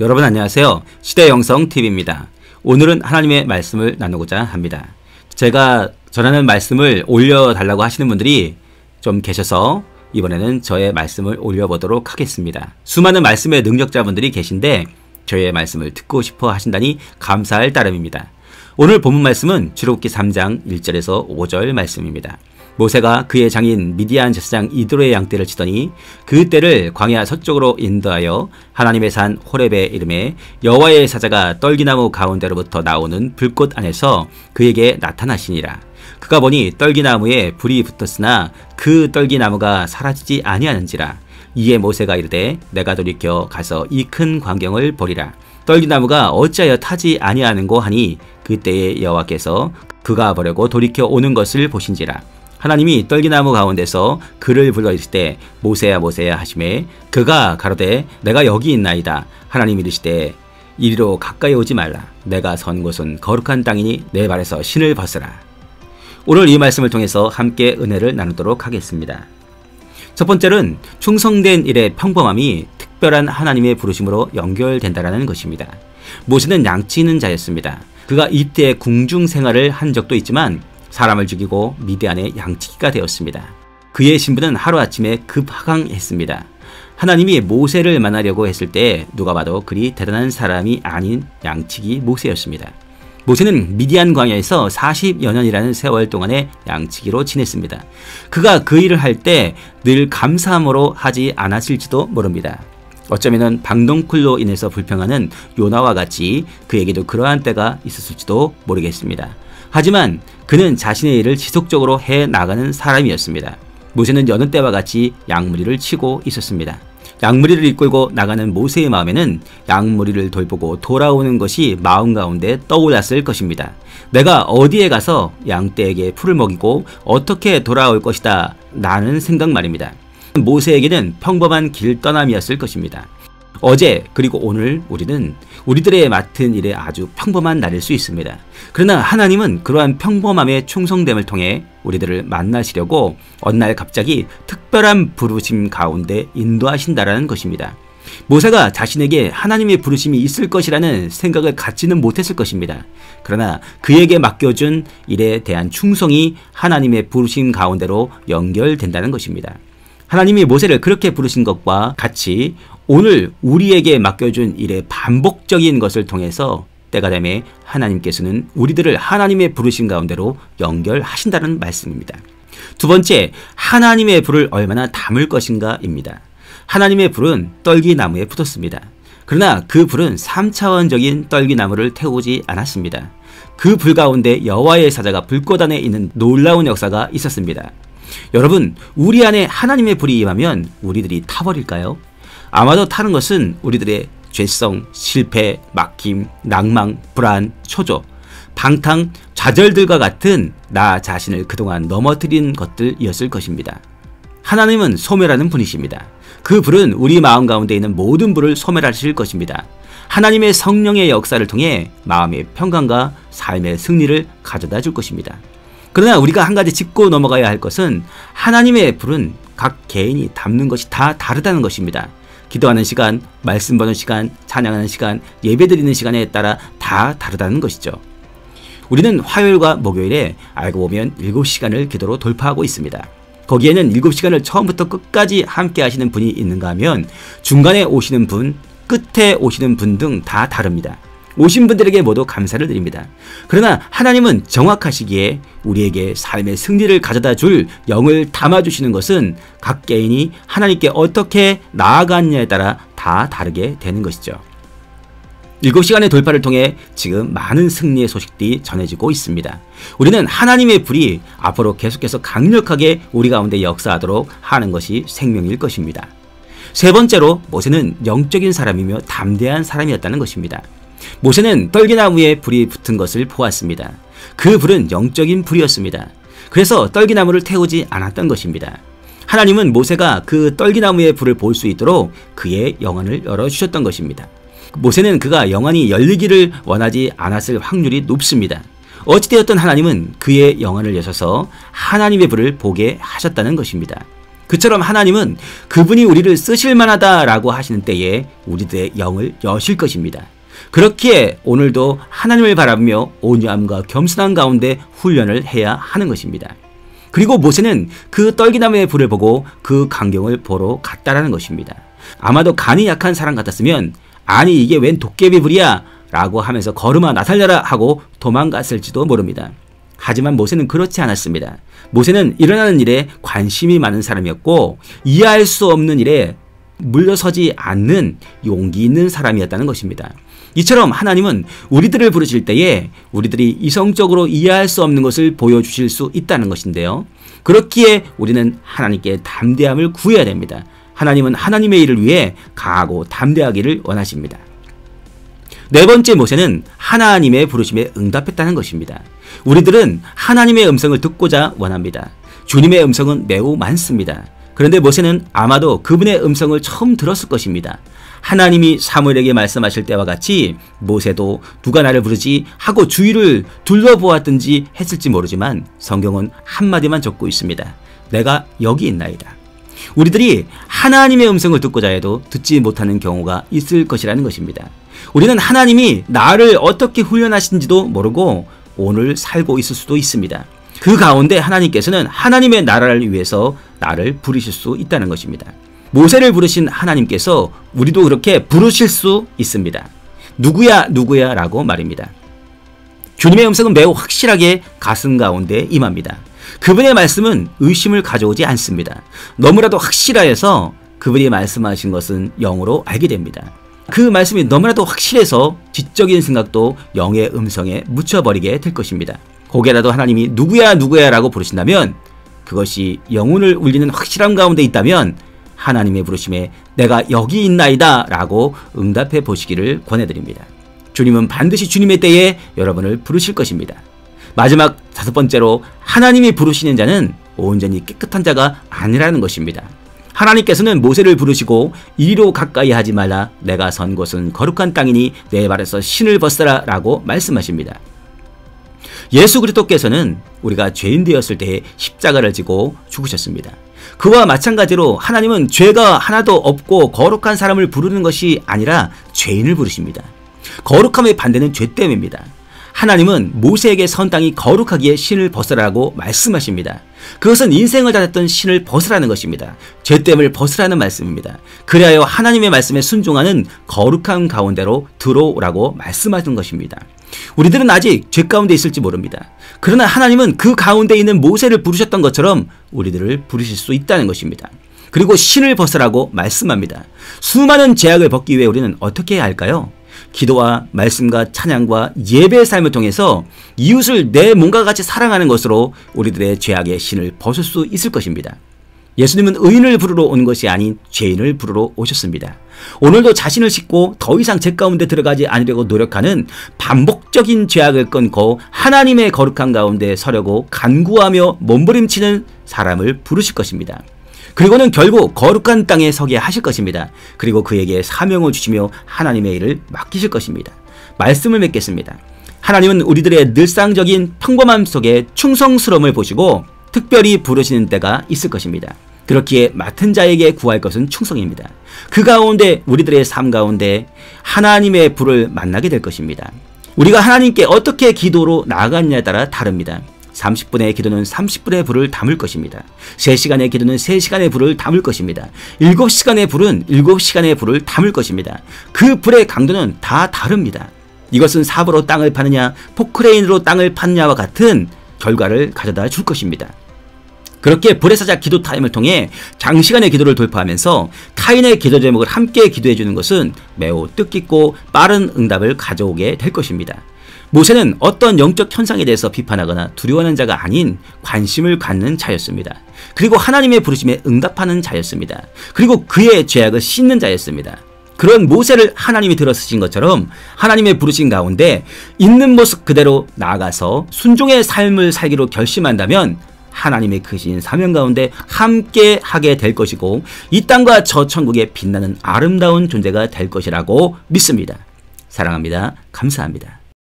여러분 안녕하세요. 시대영성TV입니다. 오늘은 하나님의 말씀을 나누고자 합니다. 제가 전하는 말씀을 올려달라고 하시는 분들이 좀 계셔서 이번에는 저의 말씀을 올려보도록 하겠습니다. 수많은 말씀의 능력자분들이 계신데 저의 말씀을 듣고 싶어 하신다니 감사할 따름입니다. 오늘 본문 말씀은 출애굽기 3장 1절에서 5절 말씀입니다. 모세가 그의 장인 미디안 제사장 이드로의 양떼를 치더니 그 떼를 광야 서쪽으로 인도하여 하나님의 산 호렙의 이름에 여호와의 사자가 떨기나무 가운데로부터 나오는 불꽃 안에서 그에게 나타나시니라. 그가 보니 떨기나무에 불이 붙었으나 그 떨기나무가 사라지지 아니하는지라. 이에 모세가 이르되 내가 돌이켜 가서 이 큰 광경을 보리라. 떨기나무가 어찌하여 타지 아니하는고 하니 그때에 여호와께서 그가 보려고 돌이켜 오는 것을 보신지라. 하나님이 떨기나무 가운데서 그를 불러 이르시되 모세야 모세야 하시매 그가 가로되 내가 여기 있나이다. 하나님이 이르시되 이리로 가까이 오지 말라. 내가 선 곳은 거룩한 땅이니 내 발에서 신을 벗으라. 오늘 이 말씀을 통해서 함께 은혜를 나누도록 하겠습니다. 첫 번째는 충성된 일의 평범함이 특별한 하나님의 부르심으로 연결된다는 것입니다. 모세는 양치 있는 자였습니다. 그가 이때 궁중 생활을 한 적도 있지만 사람을 죽이고 미디안의 양치기가 되었습니다. 그의 신분은 하루아침에 급하강했습니다. 하나님이 모세를 만나려고 했을 때 누가 봐도 그리 대단한 사람이 아닌 양치기 모세였습니다. 모세는 미디안 광야에서 40여 년이라는 세월 동안의 양치기로 지냈습니다. 그가 그 일을 할 때 늘 감사함으로 하지 않았을지도 모릅니다. 어쩌면 방덩쿨로 인해서 불평하는 요나와 같이 그에게도 그러한 때가 있었을지도 모르겠습니다. 하지만 그는 자신의 일을 지속적으로 해나가는 사람이었습니다. 모세는 여느 때와 같이 양무리를 치고 있었습니다. 양무리를 이끌고 나가는 모세의 마음에는 양무리를 돌보고 돌아오는 것이 마음 가운데 떠올랐을 것입니다. 내가 어디에 가서 양떼에게 풀을 먹이고 어떻게 돌아올 것이다 라는 생각 말입니다. 모세에게는 평범한 길 떠남이었을 것입니다. 어제 그리고 오늘 우리는 우리들의 맡은 일에 아주 평범한 날일 수 있습니다. 그러나 하나님은 그러한 평범함의 충성됨을 통해 우리들을 만나시려고 어느 날 갑자기 특별한 부르심 가운데 인도하신다라는 것입니다. 모세가 자신에게 하나님의 부르심이 있을 것이라는 생각을 갖지는 못했을 것입니다. 그러나 그에게 맡겨준 일에 대한 충성이 하나님의 부르심 가운데로 연결된다는 것입니다. 하나님이 모세를 그렇게 부르신 것과 같이 오늘 우리에게 맡겨준 일의 반복적인 것을 통해서 때가 되매 하나님께서는 우리들을 하나님의 부르심 가운데로 연결하신다는 말씀입니다. 두 번째, 하나님의 불을 얼마나 담을 것인가입니다. 하나님의 불은 떨기나무에 붙었습니다. 그러나 그 불은 3차원적인 떨기나무를 태우지 않았습니다. 그 불 가운데 여호와의 사자가 불꽃 안에 있는 놀라운 역사가 있었습니다. 여러분, 우리 안에 하나님의 불이 임하면 우리들이 타버릴까요? 아마도 타는 것은 우리들의 죄성, 실패, 막힘, 낭망, 불안, 초조, 방탕, 좌절들과 같은 나 자신을 그동안 넘어뜨린 것들이었을 것입니다. 하나님은 소멸하는 분이십니다. 그 불은 우리 마음 가운데 있는 모든 불을 소멸하실 것입니다. 하나님의 성령의 역사를 통해 마음의 평강과 삶의 승리를 가져다 줄 것입니다. 그러나 우리가 한 가지 짚고 넘어가야 할 것은 하나님의 불은 각 개인이 담는 것이 다 다르다는 것입니다. 기도하는 시간, 말씀 보는 시간, 찬양하는 시간, 예배드리는 시간에 따라 다 다르다는 것이죠. 우리는 화요일과 목요일에 알고 보면 7시간을 기도로 돌파하고 있습니다. 거기에는 7시간을 처음부터 끝까지 함께 하시는 분이 있는가 하면 중간에 오시는 분, 끝에 오시는 분 등 다 다릅니다. 오신 분들에게 모두 감사를 드립니다. 그러나 하나님은 정확하시기에 우리에게 삶의 승리를 가져다 줄 영을 담아주시는 것은 각 개인이 하나님께 어떻게 나아갔냐에 따라 다 다르게 되는 것이죠. 7시간의 돌파를 통해 지금 많은 승리의 소식들이 전해지고 있습니다. 우리는 하나님의 불이 앞으로 계속해서 강력하게 우리 가운데 역사하도록 하는 것이 생명일 것입니다. 세 번째로 모세는 영적인 사람이며 담대한 사람이었다는 것입니다. 모세는 떨기나무에 불이 붙은 것을 보았습니다. 그 불은 영적인 불이었습니다. 그래서 떨기나무를 태우지 않았던 것입니다. 하나님은 모세가 그 떨기나무의 불을 볼 수 있도록 그의 영안을 열어주셨던 것입니다. 모세는 그가 영안이 열리기를 원하지 않았을 확률이 높습니다. 어찌되었든 하나님은 그의 영안을 여셔서 하나님의 불을 보게 하셨다는 것입니다. 그처럼 하나님은 그분이 우리를 쓰실 만하다라고 하시는 때에 우리들의 영을 여실 것입니다. 그렇기에 오늘도 하나님을 바라보며 온유함과 겸손한 가운데 훈련을 해야 하는 것입니다. 그리고 모세는 그 떨기나무의 불을 보고 그 광경을 보러 갔다라는 것입니다. 아마도 간이 약한 사람 같았으면 아니 이게 웬 도깨비 불이야 라고 하면서 걸음아 나 살려라 하고 도망갔을지도 모릅니다. 하지만 모세는 그렇지 않았습니다. 모세는 일어나는 일에 관심이 많은 사람이었고 이해할 수 없는 일에 물러서지 않는 용기 있는 사람이었다는 것입니다. 이처럼 하나님은 우리들을 부르실 때에 우리들이 이성적으로 이해할 수 없는 것을 보여주실 수 있다는 것인데요. 그렇기에 우리는 하나님께 담대함을 구해야 됩니다. 하나님은 하나님의 일을 위해 강하고 담대하기를 원하십니다. 네 번째 모세는 하나님의 부르심에 응답했다는 것입니다. 우리들은 하나님의 음성을 듣고자 원합니다. 주님의 음성은 매우 많습니다. 그런데 모세는 아마도 그분의 음성을 처음 들었을 것입니다. 하나님이 사무엘에게 말씀하실 때와 같이 모세도 누가 나를 부르지 하고 주위를 둘러보았든지 했을지 모르지만 성경은 한마디만 적고 있습니다. 내가 여기 있나이다. 우리들이 하나님의 음성을 듣고자 해도 듣지 못하는 경우가 있을 것이라는 것입니다. 우리는 하나님이 나를 어떻게 훈련하신지도 모르고 오늘 살고 있을 수도 있습니다. 그 가운데 하나님께서는 하나님의 나라를 위해서 나를 부르실 수 있다는 것입니다. 모세를 부르신 하나님께서 우리도 그렇게 부르실 수 있습니다. 누구야 누구야 라고 말입니다. 주님의 음성은 매우 확실하게 가슴 가운데 임합니다. 그분의 말씀은 의심을 가져오지 않습니다. 너무나도 확실하여서 그분이 말씀하신 것은 영으로 알게 됩니다. 그 말씀이 너무나도 확실해서 지적인 생각도 영의 음성에 묻혀버리게 될 것입니다. 혹여라도 하나님이 누구야 누구야 라고 부르신다면 그것이 영혼을 울리는 확실함 가운데 있다면 하나님의 부르심에 내가 여기 있나이다 라고 응답해 보시기를 권해드립니다. 주님은 반드시 주님의 때에 여러분을 부르실 것입니다. 마지막 다섯 번째로 하나님이 부르시는 자는 온전히 깨끗한 자가 아니라는 것입니다. 하나님께서는 모세를 부르시고 이리로 가까이 하지 말라 내가 선 곳은 거룩한 땅이니 내 발에서 신을 벗어라 라고 말씀하십니다. 예수 그리스도께서는 우리가 죄인 되었을 때 십자가를 지고 죽으셨습니다. 그와 마찬가지로 하나님은 죄가 하나도 없고 거룩한 사람을 부르는 것이 아니라 죄인을 부르십니다. 거룩함의 반대는 죄됨입니다. 하나님은 모세에게 선 땅이 거룩하기에 신을 벗으라고 말씀하십니다. 그것은 인생을 다녔던 신을 벗으라는 것입니다. 죄됨을 벗으라는 말씀입니다. 그리하여 하나님의 말씀에 순종하는 거룩한 가운데로 들어오라고 말씀하는 것입니다. 우리들은 아직 죄 가운데 있을지 모릅니다. 그러나 하나님은 그 가운데 있는 모세를 부르셨던 것처럼 우리들을 부르실 수 있다는 것입니다. 그리고 신을 벗으라고 말씀합니다. 수많은 죄악을 벗기 위해 우리는 어떻게 해야 할까요? 기도와 말씀과 찬양과 예배의 삶을 통해서 이웃을 내 몸과 같이 사랑하는 것으로 우리들의 죄악의 신을 벗을 수 있을 것입니다. 예수님은 의인을 부르러 온 것이 아닌 죄인을 부르러 오셨습니다. 오늘도 자신을 싣고 더 이상 죄 가운데 들어가지 않으려고 노력하는 반복적인 죄악을 끊고 하나님의 거룩한 가운데 서려고 간구하며 몸부림치는 사람을 부르실 것입니다. 그리고는 결국 거룩한 땅에 서게 하실 것입니다. 그리고 그에게 사명을 주시며 하나님의 일을 맡기실 것입니다. 말씀을 맺겠습니다. 하나님은 우리들의 늘상적인 평범함 속에 충성스러움을 보시고 특별히 부르시는 때가 있을 것입니다. 그렇기에 맡은 자에게 구할 것은 충성입니다. 그 가운데 우리들의 삶 가운데 하나님의 불을 만나게 될 것입니다. 우리가 하나님께 어떻게 기도로 나아갔냐에 따라 다릅니다. 30분의 기도는 30분의 불을 담을 것입니다. 3시간의 기도는 3시간의 불을 담을 것입니다. 7시간의 불은 7시간의 불을 담을 것입니다. 그 불의 강도는 다 다릅니다. 이것은 삽으로 땅을 파느냐 포크레인으로 땅을 파느냐와 같은 결과를 가져다 줄 것입니다. 그렇게 불의 사자 기도 타임을 통해 장시간의 기도를 돌파하면서 타인의 기도 제목을 함께 기도해 주는 것은 매우 뜻깊고 빠른 응답을 가져오게 될 것입니다. 모세는 어떤 영적 현상에 대해서 비판하거나 두려워하는 자가 아닌 관심을 갖는 자였습니다. 그리고 하나님의 부르심에 응답하는 자였습니다. 그리고 그의 죄악을 씻는 자였습니다. 그런 모세를 하나님이 들어쓰신 것처럼 하나님의 부르신 가운데 있는 모습 그대로 나아가서 순종의 삶을 살기로 결심한다면 하나님의 크신 사명 가운데 함께 하게 될 것이고 이 땅과 저 천국에 빛나는 아름다운 존재가 될 것이라고 믿습니다. 사랑합니다. 감사합니다.